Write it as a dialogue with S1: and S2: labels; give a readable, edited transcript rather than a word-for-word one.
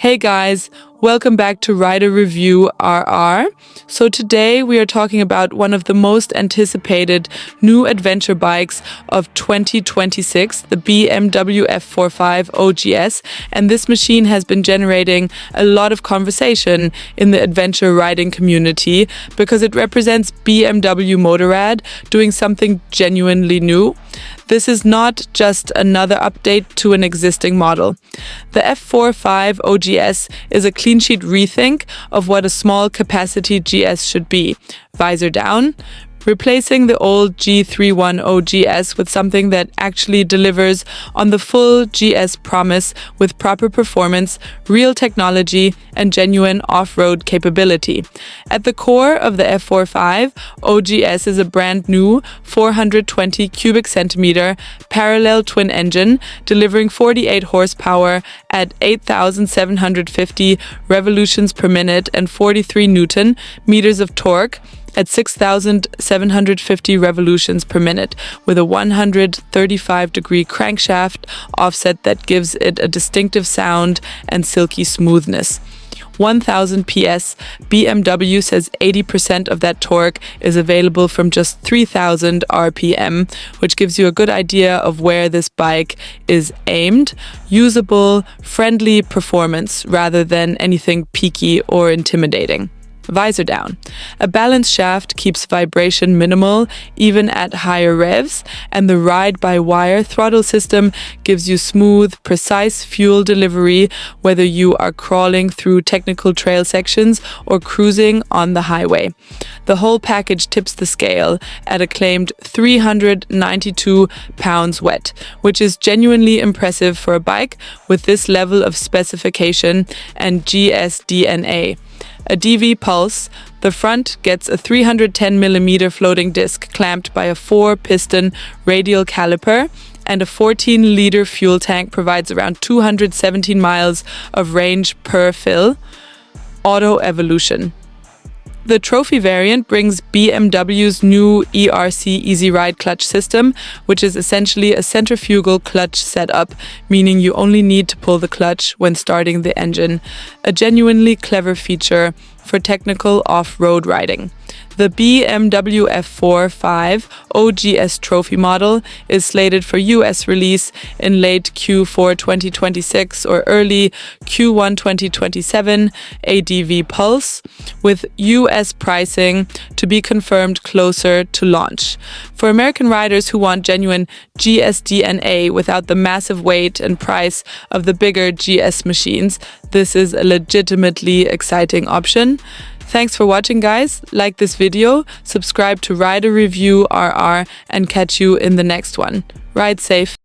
S1: Hey guys, welcome back to Rider Review RR. So today we are talking about one of the most anticipated new adventure bikes of 2026, the BMW F45 OGS, and this machine has been generating a lot of conversation in the adventure riding community because it represents BMW Motorrad doing something genuinely new. This is not just another update to an existing model. The F45 OGS is a clean sheet rethink of what a small capacity GS should be. Visor down, replacing the old G310 GS with something that actually delivers on the full GS promise with proper performance, real technology, and genuine off-road capability. At the core of the F45, OGS is a brand new 420 cubic centimeter parallel twin engine delivering 48 horsepower at 8,750 revolutions per minute and 43 Newton meters of torque at 6,750 revolutions per minute with a 135-degree crankshaft offset that gives it a distinctive sound and silky smoothness. 1,000 PS, BMW says 80% of that torque is available from just 3,000 RPM, which gives you a good idea of where this bike is aimed. Usable, friendly performance rather than anything peaky or intimidating. Visor down. A balance shaft keeps vibration minimal even at higher revs, and the ride-by-wire throttle system gives you smooth, precise fuel delivery whether you are crawling through technical trail sections or cruising on the highway. The whole package tips the scale at a claimed 392 pounds wet, which is genuinely impressive for a bike with this level of specification and GS DNA. A DV pulse, the front gets a 310mm floating disc clamped by a 4-piston radial caliper, and a 14-liter fuel tank provides around 217 miles of range per fill. Auto evolution. The trophy variant brings BMW's new ERC Easy Ride clutch system, which is essentially a centrifugal clutch setup, meaning you only need to pull the clutch when starting the engine. A genuinely clever feature for technical off-road riding. The BMW F45 OGS trophy model is slated for US release in late Q4 2026 or early Q1 2027 ADV Pulse, with US pricing to be confirmed closer to launch. For American riders who want genuine GS DNA without the massive weight and price of the bigger GS machines, this is a legitimately exciting option. Thanks for watching, guys. Like this video, subscribe to Rider Review RR, and catch you in the next one. Ride safe.